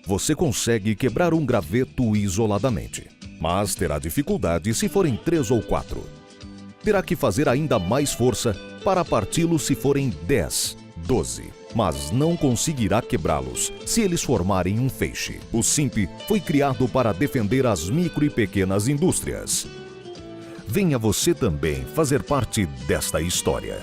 Você consegue quebrar um graveto isoladamente, mas terá dificuldade se forem 3 ou 4. Terá que fazer ainda mais força para parti-los se forem 10, 12, mas não conseguirá quebrá-los se eles formarem um feixe. O SIMP foi criado para defender as micro e pequenas indústrias. Venha você também fazer parte desta história.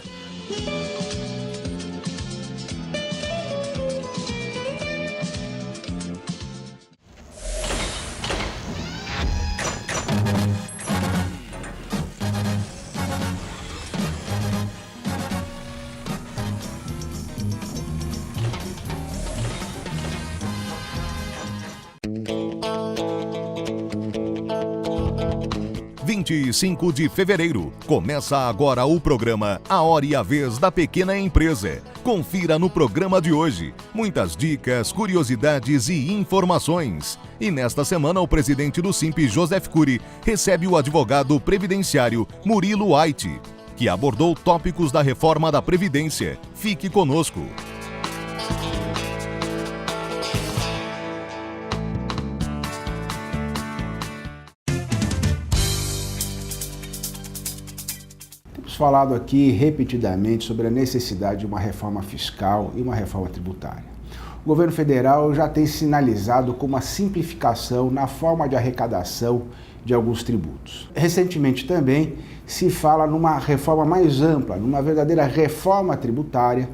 (25 de fevereiro). Começa agora o programa A Hora e a Vez da Pequena Empresa. Confira no programa de hoje muitas dicas, curiosidades e informações. E nesta semana o presidente do SIMP, Joseph Cury, recebe o advogado previdenciário Murilo Aiti, que abordou tópicos da reforma da Previdência. Fique conosco. Falado aqui repetidamente sobre a necessidade de uma reforma fiscal e uma reforma tributária. O governo federal já tem sinalizado com uma simplificação na forma de arrecadação de alguns tributos. Recentemente também se fala numa reforma mais ampla, numa verdadeira reforma tributária,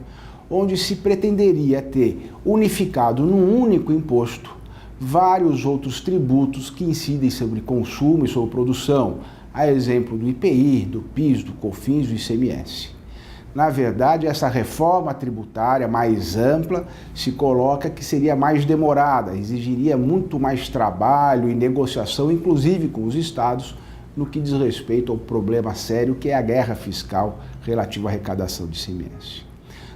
onde se pretenderia ter unificado num único imposto vários outros tributos que incidem sobre consumo e sobre produção, a exemplo do IPI, do PIS, do COFINS, do ICMS. Na verdade, essa reforma tributária mais ampla se coloca que seria mais demorada, exigiria muito mais trabalho e negociação, inclusive com os estados, no que diz respeito ao problema sério que é a guerra fiscal relativa à arrecadação de ICMS.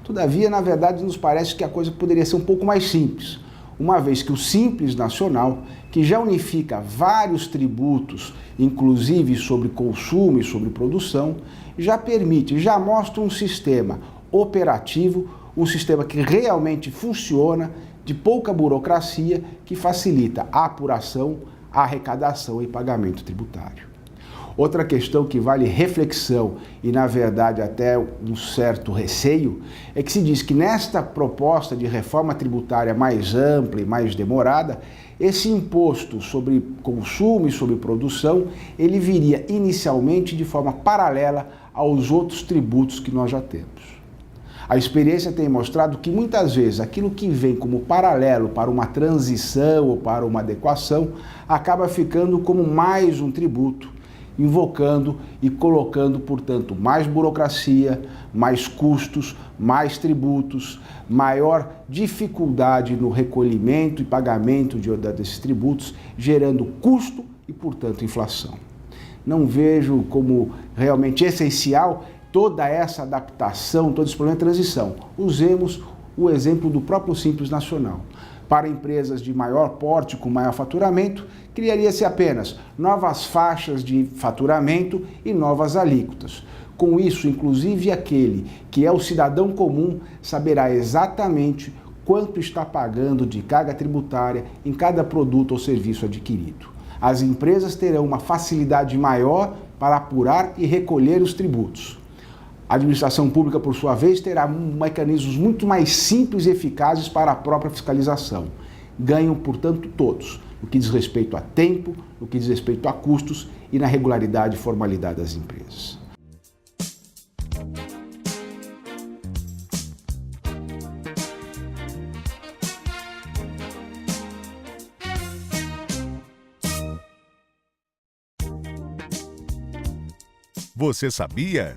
Todavia, na verdade, nos parece que a coisa poderia ser um pouco mais simples, uma vez que o Simples Nacional, que já unifica vários tributos, inclusive sobre consumo e sobre produção, já permite, já mostra um sistema operativo, um sistema que realmente funciona, de pouca burocracia, que facilita a apuração, a arrecadação e pagamento tributário. Outra questão que vale reflexão e, na verdade, até um certo receio, é que se diz que nesta proposta de reforma tributária mais ampla e mais demorada, esse imposto sobre consumo e sobre produção, ele viria inicialmente de forma paralela aos outros tributos que nós já temos. A experiência tem mostrado que muitas vezes aquilo que vem como paralelo para uma transição ou para uma adequação acaba ficando como mais um tributo, invocando e colocando, portanto, mais burocracia, mais custos, mais tributos, maior dificuldade no recolhimento e pagamento desses tributos, gerando custo e, portanto, inflação. Não vejo como realmente essencial toda essa adaptação, todo esse problema de transição. Usemos o exemplo do próprio Simples Nacional. Para empresas de maior porte, com maior faturamento, criaria-se apenas novas faixas de faturamento e novas alíquotas. Com isso, inclusive, aquele que é o cidadão comum saberá exatamente quanto está pagando de carga tributária em cada produto ou serviço adquirido. As empresas terão uma facilidade maior para apurar e recolher os tributos. A administração pública, por sua vez, terá mecanismos muito mais simples e eficazes para a própria fiscalização. Ganham, portanto, todos, no que diz respeito a tempo, no que diz respeito a custos e na regularidade e formalidade das empresas. Você sabia?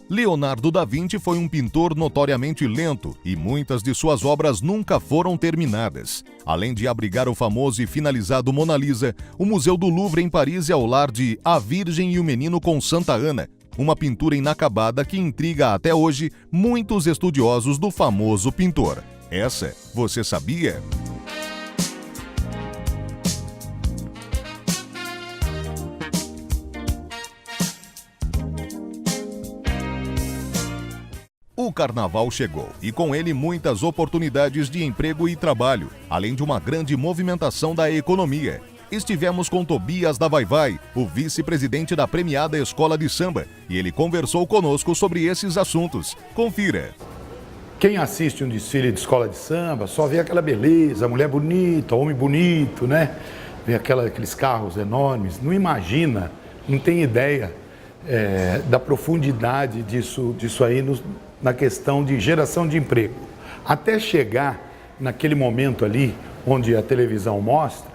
Leonardo da Vinci foi um pintor notoriamente lento e muitas de suas obras nunca foram terminadas. Além de abrigar o famoso e finalizado Mona Lisa, o Museu do Louvre em Paris é o lar de A Virgem e o Menino com Santa Ana, uma pintura inacabada que intriga até hoje muitos estudiosos do famoso pintor. Essa, você sabia? O carnaval chegou e com ele muitas oportunidades de emprego e trabalho, além de uma grande movimentação da economia. Estivemos com Tobias da Vai Vai, o vice-presidente da premiada Escola de Samba, e ele conversou conosco sobre esses assuntos. Confira. Quem assiste um desfile de escola de samba só vê aquela beleza, mulher bonita, homem bonito, né? Vê aqueles carros enormes, não imagina, não tem ideia da profundidade disso aí na questão de geração de emprego. Até chegar naquele momento ali, onde a televisão mostra,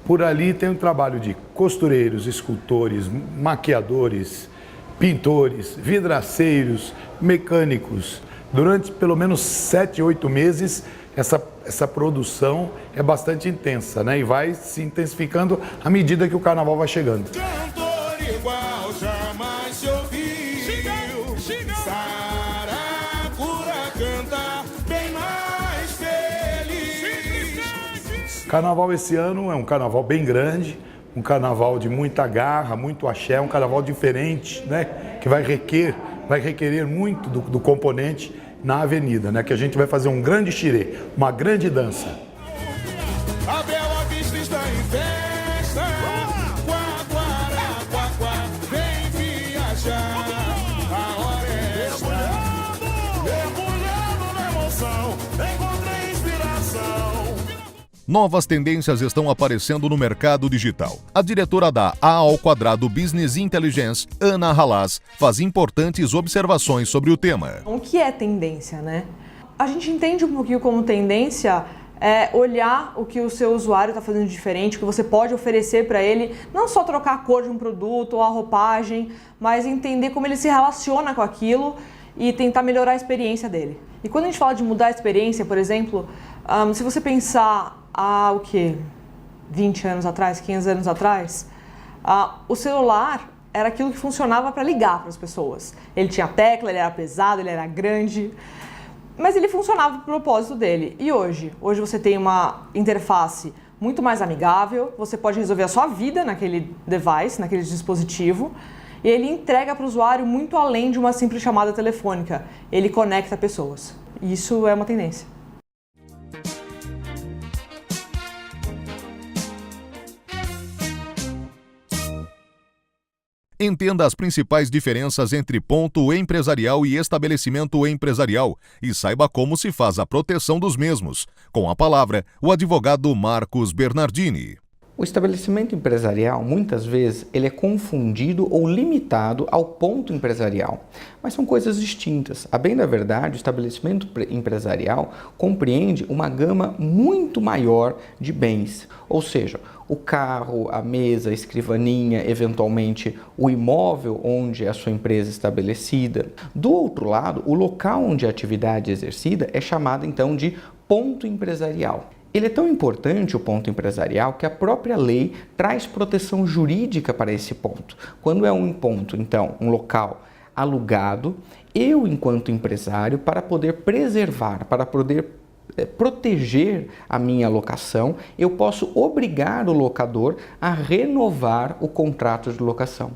por ali tem um trabalho de costureiros, escultores, maquiadores, pintores, vidraceiros, mecânicos. Durante pelo menos 7, 8 meses, essa produção é bastante intensa, né? E vai se intensificando à medida que o carnaval vai chegando. Cantor igual jamais se ouviu. Saracura canta bem mais feliz. Carnaval esse ano é um carnaval bem grande, um carnaval de muita garra, muito axé, um carnaval diferente, né? Que vai requerer muito do componente na avenida, né? Que a gente vai fazer um grande xirê, uma grande dança. A Bela Vista está em festa. Quá, vem viajar. A hora é esta. Mergulhando na emoção, encontrei inspiração. Novas tendências estão aparecendo no mercado digital. A diretora da A² Business Intelligence, Ana Halaz, faz importantes observações sobre o tema. O que é tendência, né? A gente entende um pouquinho como tendência olhar o que o seu usuário está fazendo de diferente, o que você pode oferecer para ele, não só trocar a cor de um produto ou a roupagem, mas entender como ele se relaciona com aquilo e tentar melhorar a experiência dele. E quando a gente fala de mudar a experiência, por exemplo, se você pensar há 20 anos atrás, 15 anos atrás, o celular era aquilo que funcionava para ligar para as pessoas. Ele tinha tecla, ele era pesado, ele era grande, mas ele funcionava para o propósito dele. E hoje você tem uma interface muito mais amigável, você pode resolver a sua vida naquele device, naquele dispositivo, e ele entrega para o usuário muito além de uma simples chamada telefônica. Ele conecta pessoas. Isso é uma tendência. Entenda as principais diferenças entre ponto empresarial e estabelecimento empresarial e saiba como se faz a proteção dos mesmos. Com a palavra, o advogado Marcos Bernardini. O estabelecimento empresarial, muitas vezes, ele é confundido ou limitado ao ponto empresarial, mas são coisas distintas. A bem da verdade, o estabelecimento empresarial compreende uma gama muito maior de bens, ou seja, o carro, a mesa, a escrivaninha, eventualmente o imóvel onde a sua empresa é estabelecida. Do outro lado, o local onde a atividade é exercida é chamado então de ponto empresarial. Ele é tão importante, o ponto empresarial, que a própria lei traz proteção jurídica para esse ponto. Quando é um ponto, então, um local alugado, eu, enquanto empresário, para poder preservar, para poder proteger a minha locação, eu posso obrigar o locador a renovar o contrato de locação.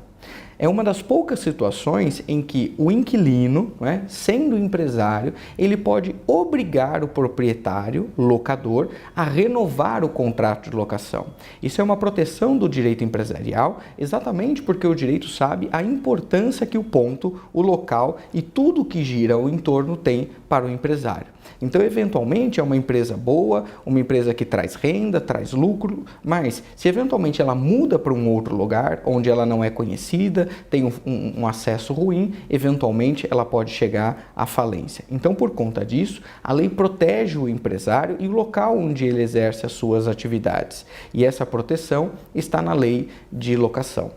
É uma das poucas situações em que o inquilino, sendo empresário, ele pode obrigar o proprietário, locador, a renovar o contrato de locação. Isso é uma proteção do direito empresarial, exatamente porque o direito sabe a importância que o ponto, o local e tudo que gira ao entorno tem para o empresário. Então, eventualmente, é uma empresa boa, uma empresa que traz renda, traz lucro, mas se eventualmente ela muda para um outro lugar, onde ela não é conhecida, tem um acesso ruim, eventualmente ela pode chegar à falência. Então, por conta disso, a lei protege o empresário e o local onde ele exerce as suas atividades. E essa proteção está na lei de locação.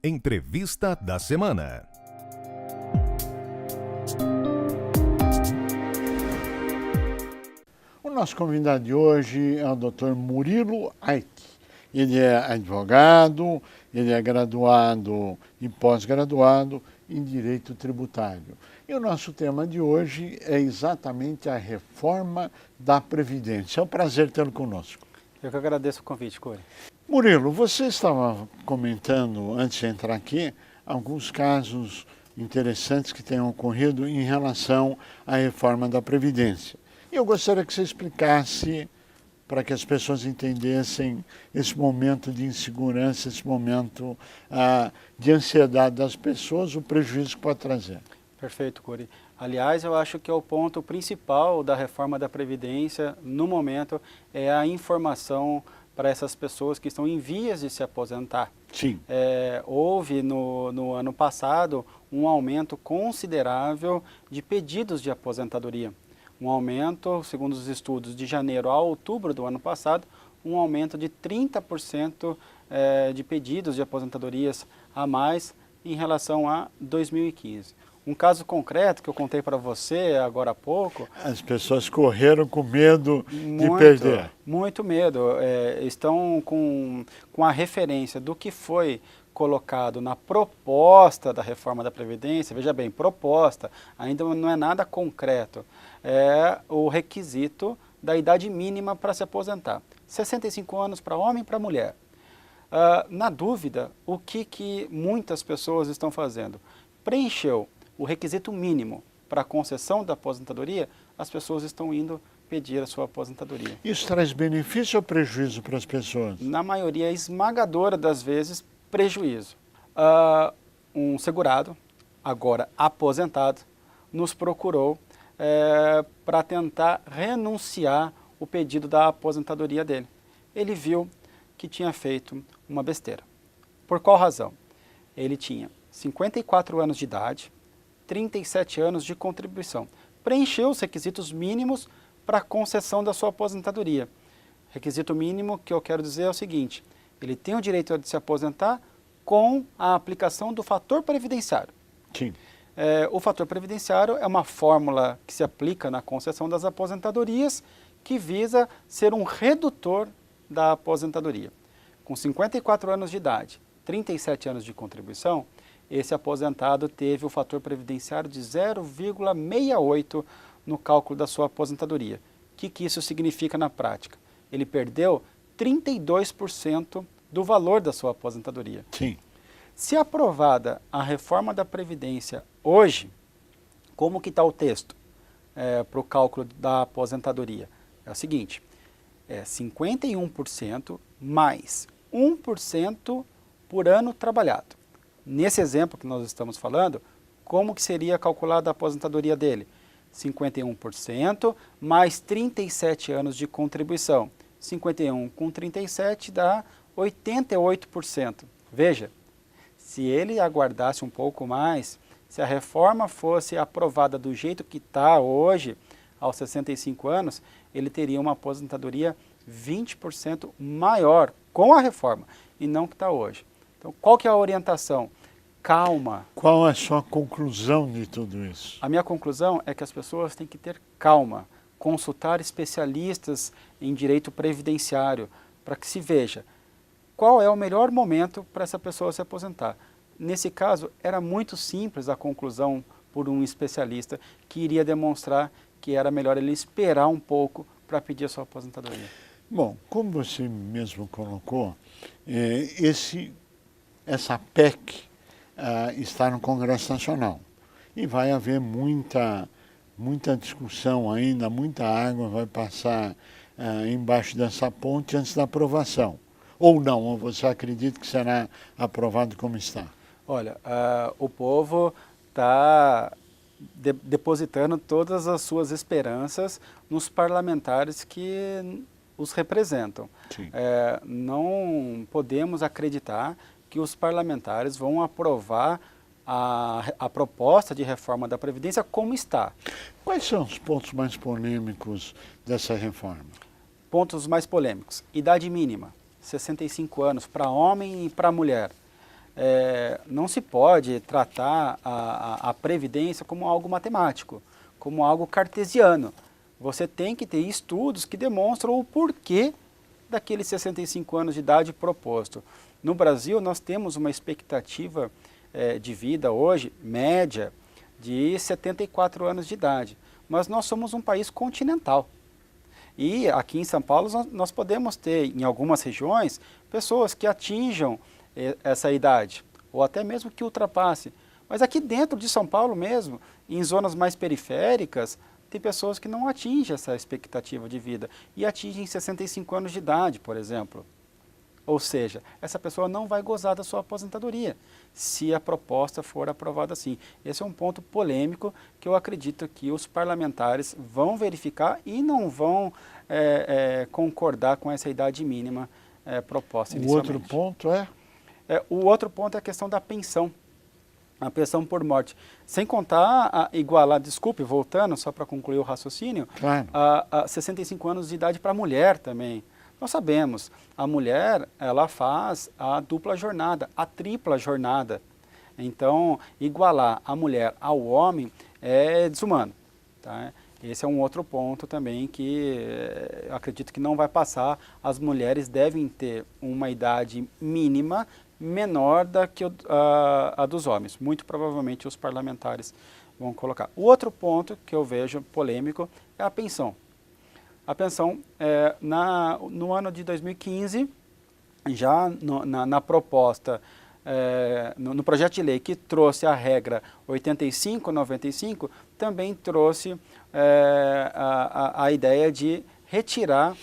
Entrevista da semana. O nosso convidado de hoje é o Dr. Murilo Aich. Ele é advogado, ele é graduado e pós-graduado em Direito Tributário. E o nosso tema de hoje é exatamente a reforma da Previdência. É um prazer tê-lo conosco. Eu que agradeço o convite, Curi. Murilo, você estava comentando, antes de entrar aqui, alguns casos interessantes que tenham ocorrido em relação à reforma da Previdência. E eu gostaria que você explicasse, para que as pessoas entendessem esse momento de insegurança, esse momento de ansiedade das pessoas, o prejuízo que pode trazer. Perfeito, Curi. Aliás, eu acho que é o ponto principal da reforma da Previdência, no momento, é a informação para essas pessoas que estão em vias de se aposentar. Sim. Houve no ano passado um aumento considerável de pedidos de aposentadoria. Um aumento, segundo os estudos, de janeiro a outubro do ano passado, um aumento de 30% de pedidos de aposentadorias a mais em relação a 2015. Um caso concreto que eu contei para você agora há pouco... As pessoas correram com medo de perder. Muito medo. Estão com a referência do que foi colocado na proposta da reforma da Previdência. Veja bem, proposta, ainda não é nada concreto. É o requisito da idade mínima para se aposentar. 65 anos para homem e para mulher. Na dúvida, o que muitas pessoas estão fazendo? Preencheu o requisito mínimo para a concessão da aposentadoria, as pessoas estão indo pedir a sua aposentadoria. Isso traz benefício ou prejuízo para as pessoas? Na maioria esmagadora das vezes, prejuízo. Um segurado, agora aposentado, nos procurou para tentar renunciar o pedido da aposentadoria dele. Ele viu que tinha feito uma besteira. Por qual razão? Ele tinha 54 anos de idade, 37 anos de contribuição. Preencheu os requisitos mínimos para a concessão da sua aposentadoria. Requisito mínimo que eu quero dizer é o seguinte: ele tem o direito de se aposentar com a aplicação do fator previdenciário. Sim. O fator previdenciário é uma fórmula que se aplica na concessão das aposentadorias que visa ser um redutor da aposentadoria. Com 54 anos de idade, 37 anos de contribuição, esse aposentado teve o fator previdenciário de 0,68 no cálculo da sua aposentadoria. O que isso significa na prática? Ele perdeu 32% do valor da sua aposentadoria. Sim. Se aprovada a reforma da Previdência hoje, como que está o texto para o cálculo da aposentadoria? É o seguinte, 51% mais 1% por ano trabalhado. Nesse exemplo que nós estamos falando, como que seria calculada a aposentadoria dele? 51% mais 37 anos de contribuição. 51 com 37 dá 88%. Veja, se ele aguardasse um pouco mais, se a reforma fosse aprovada do jeito que está hoje, aos 65 anos, ele teria uma aposentadoria 20% maior com a reforma e não que está hoje. Então, qual que é a orientação? Calma. Qual é a sua conclusão de tudo isso? A minha conclusão é que as pessoas têm que ter calma, consultar especialistas em direito previdenciário, para que se veja qual é o melhor momento para essa pessoa se aposentar. Nesse caso, era muito simples a conclusão por um especialista que iria demonstrar que era melhor ele esperar um pouco para pedir a sua aposentadoria. Bom, como você mesmo colocou, essa PEC está no Congresso Nacional e vai haver muita discussão ainda, muita água vai passar embaixo dessa ponte antes da aprovação. Ou não, ou você acredita que será aprovado como está? Olha, o povo está depositando todas as suas esperanças nos parlamentares que os representam. Não podemos acreditar que os parlamentares vão aprovar a proposta de reforma da Previdência como está. Quais são os pontos mais polêmicos dessa reforma? Pontos mais polêmicos. Idade mínima, 65 anos para homem e para mulher. Não se pode tratar a Previdência como algo matemático, como algo cartesiano. Você tem que ter estudos que demonstram o porquê daqueles 65 anos de idade proposto. No Brasil, nós temos uma expectativa de vida hoje, média, de 74 anos de idade. Mas nós somos um país continental. E aqui em São Paulo nós podemos ter, em algumas regiões, pessoas que atinjam essa idade, ou até mesmo que ultrapasse. Mas aqui dentro de São Paulo mesmo, em zonas mais periféricas, tem pessoas que não atingem essa expectativa de vida e atingem 65 anos de idade, por exemplo. Ou seja, essa pessoa não vai gozar da sua aposentadoria, se a proposta for aprovada assim. Esse é um ponto polêmico que eu acredito que os parlamentares vão verificar e não vão concordar com essa idade mínima proposta inicialmente. O outro ponto é? O outro ponto é a questão da pensão. A pensão por morte. Sem contar, igualar, desculpe, voltando só para concluir o raciocínio, claro, a 65 anos de idade para a mulher também. Nós sabemos, a mulher, ela faz a dupla jornada, a tripla jornada. Então, igualar a mulher ao homem é desumano. Tá? Esse é um outro ponto também que eu acredito que não vai passar. As mulheres devem ter uma idade mínima menor da que a dos homens. Muito provavelmente os parlamentares vão colocar. O outro ponto que eu vejo polêmico é a pensão. A pensão, no ano de 2015, já na proposta, no projeto de lei que trouxe a regra 85-95, também trouxe a ideia de retirar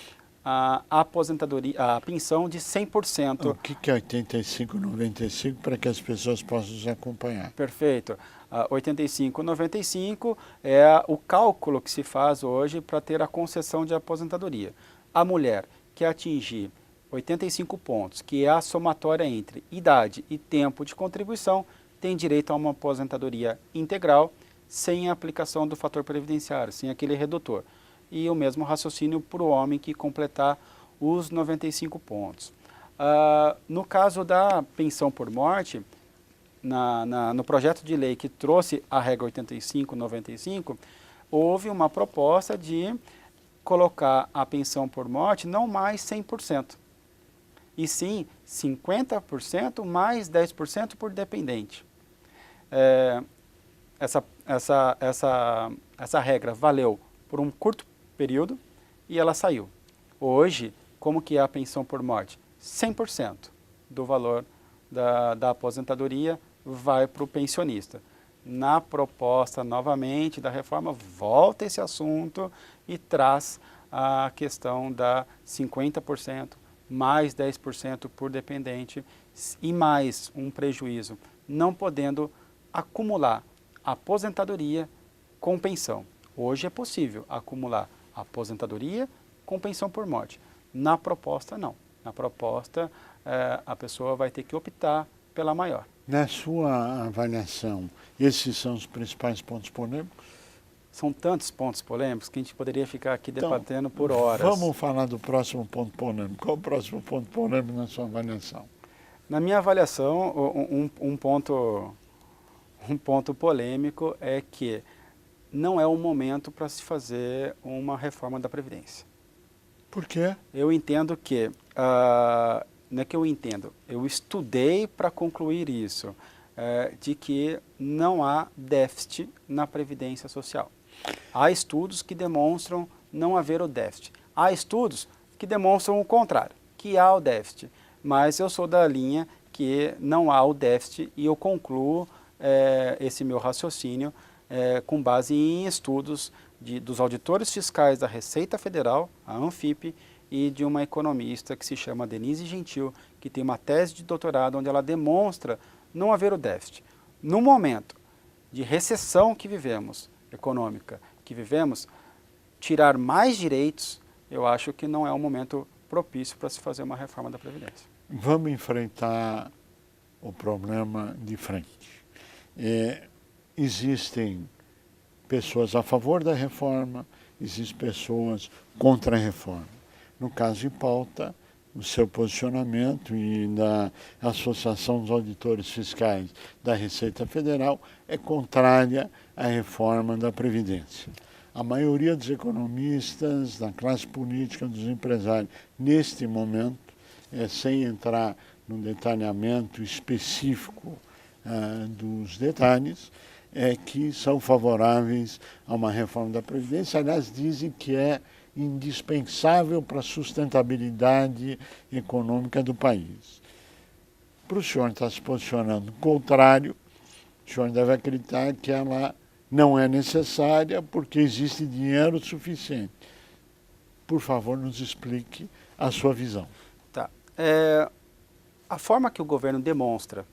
a aposentadoria, a pensão de 100%. O que é 85-95 para que as pessoas possam nos acompanhar? Perfeito. 85-95 é o cálculo que se faz hoje para ter a concessão de aposentadoria. A mulher que atingir 85 pontos, que é a somatória entre idade e tempo de contribuição, tem direito a uma aposentadoria integral sem a aplicação do fator previdenciário, sem aquele redutor. E o mesmo raciocínio para o homem que completar os 95 pontos. No caso da pensão por morte, no projeto de lei que trouxe a regra 85-95, houve uma proposta de colocar a pensão por morte não mais 100%, e sim 50% mais 10% por dependente. Essa regra valeu por um curto período e ela saiu. Hoje, como que é a pensão por morte? 100% do valor da aposentadoria vai para o pensionista. Na proposta, novamente, da reforma, volta esse assunto e traz a questão da 50%, mais 10% por dependente e mais um prejuízo, não podendo acumular aposentadoria com pensão. Hoje é possível acumular aposentadoria com pensão por morte. Na proposta, não. Na proposta, a pessoa vai ter que optar pela maior. Na sua avaliação, esses são os principais pontos polêmicos? São tantos pontos polêmicos que a gente poderia ficar aqui debatendo por horas. Vamos falar do próximo ponto polêmico. Qual o próximo ponto polêmico na sua avaliação? Na minha avaliação, um ponto polêmico é que não é o momento para se fazer uma reforma da Previdência. Por quê? Eu entendo que, não é que eu entendo, eu estudei para concluir isso, de que não há déficit na Previdência Social. Há estudos que demonstram não haver o déficit. Há estudos que demonstram o contrário, que há o déficit. Mas eu sou da linha que não há o déficit e eu concluo esse meu raciocínio com base em estudos dos auditores fiscais da Receita Federal, a ANFIP, e de uma economista que se chama Denise Gentil, que tem uma tese de doutorado onde ela demonstra não haver o déficit. No momento de recessão que vivemos, econômica que vivemos, tirar mais direitos, eu acho que não é um momento propício para se fazer uma reforma da Previdência. Vamos enfrentar o problema de frente. Existem pessoas a favor da reforma, existem pessoas contra a reforma. No caso em pauta, o seu posicionamento e da Associação dos Auditores Fiscais da Receita Federal é contrária à reforma da Previdência. A maioria dos economistas, da classe política, dos empresários, neste momento, sem entrar no detalhamento específico dos detalhes, que são favoráveis a uma reforma da Previdência. Aliás, dizem que é indispensável para a sustentabilidade econômica do país. Para o senhor estar se posicionando contrário, o senhor deve acreditar que ela não é necessária porque existe dinheiro suficiente. Por favor, nos explique a sua visão. Tá. A forma que o governo demonstra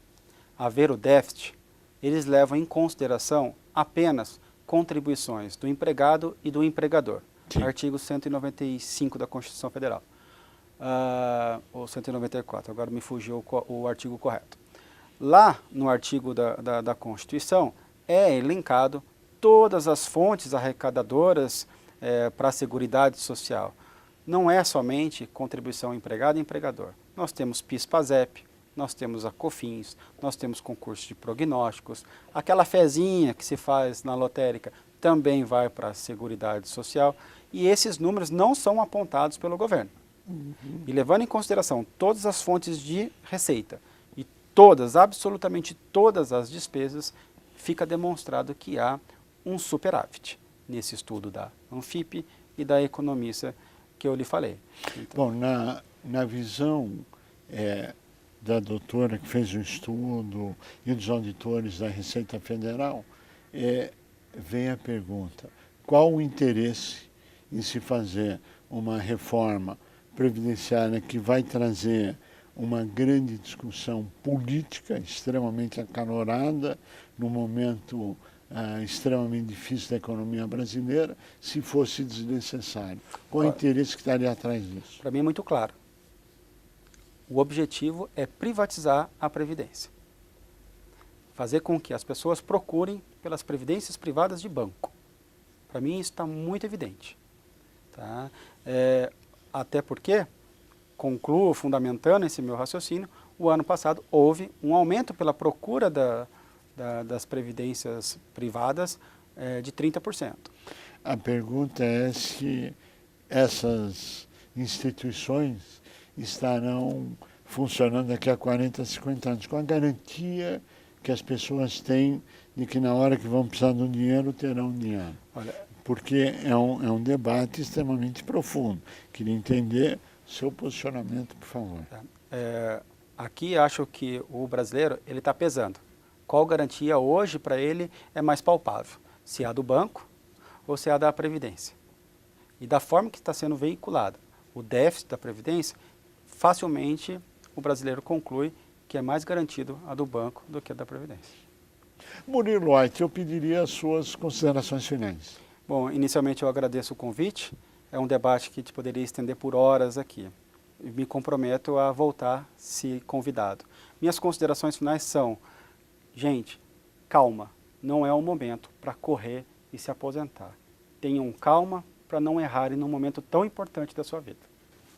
haver o déficit, eles levam em consideração apenas contribuições do empregado e do empregador. Sim. Artigo 195 da Constituição Federal. Ou 194, agora me fugiu o artigo correto. Lá no artigo da Constituição é elencado todas as fontes arrecadadoras para a Seguridade Social. Não é somente contribuição empregado e empregador. Nós temos PIS/PASEP, nós temos a COFINS, nós temos concursos de prognósticos, aquela fezinha que se faz na lotérica também vai para a Seguridade Social, e esses números não são apontados pelo governo. E levando em consideração todas as fontes de receita e todas, absolutamente todas as despesas, fica demonstrado que há um superávit nesse estudo da Anfip e da economista que eu lhe falei. Então, Bom, na visão da doutora que fez o estudo e dos auditores da Receita Federal, vem a pergunta: qual o interesse em se fazer uma reforma previdenciária que vai trazer uma grande discussão política extremamente acalorada, num momento extremamente difícil da economia brasileira, se fosse desnecessário? Qual o interesse que estaria atrás disso? para mim é muito claro. O objetivo é privatizar a Previdência. Fazer com que as pessoas procurem pelas previdências privadas de banco. Para mim isso está muito evidente. Tá? Até porque, concluo fundamentando esse meu raciocínio, o ano passado houve um aumento pela procura das previdências privadas de 30%. A pergunta é se essas instituições estarão funcionando daqui a 40, 50 anos, com a garantia que as pessoas têm de que na hora que vão precisar do dinheiro, terão dinheiro. Olha, Porque é um debate extremamente profundo. Queria entender o seu posicionamento, por favor. aqui acho que o brasileiro ele está pesando. Qual garantia hoje para ele é mais palpável? Se é a do banco ou se é a da Previdência? E da forma que está sendo veiculada o déficit da Previdência, facilmente o brasileiro conclui que é mais garantido a do banco do que a da Previdência. Murilo White, eu pediria as suas considerações finais. Bom, inicialmente eu agradeço o convite. É um debate que te poderia estender por horas aqui. Me comprometo a voltar se convidado. Minhas considerações finais são: gente, calma, não é o momento para correr e se aposentar. Tenham calma para não errarem num momento tão importante da sua vida.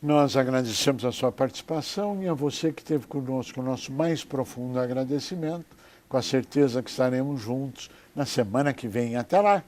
Nós agradecemos a sua participação e a você que esteve conosco o nosso mais profundo agradecimento, com a certeza que estaremos juntos na semana que vem. Até lá!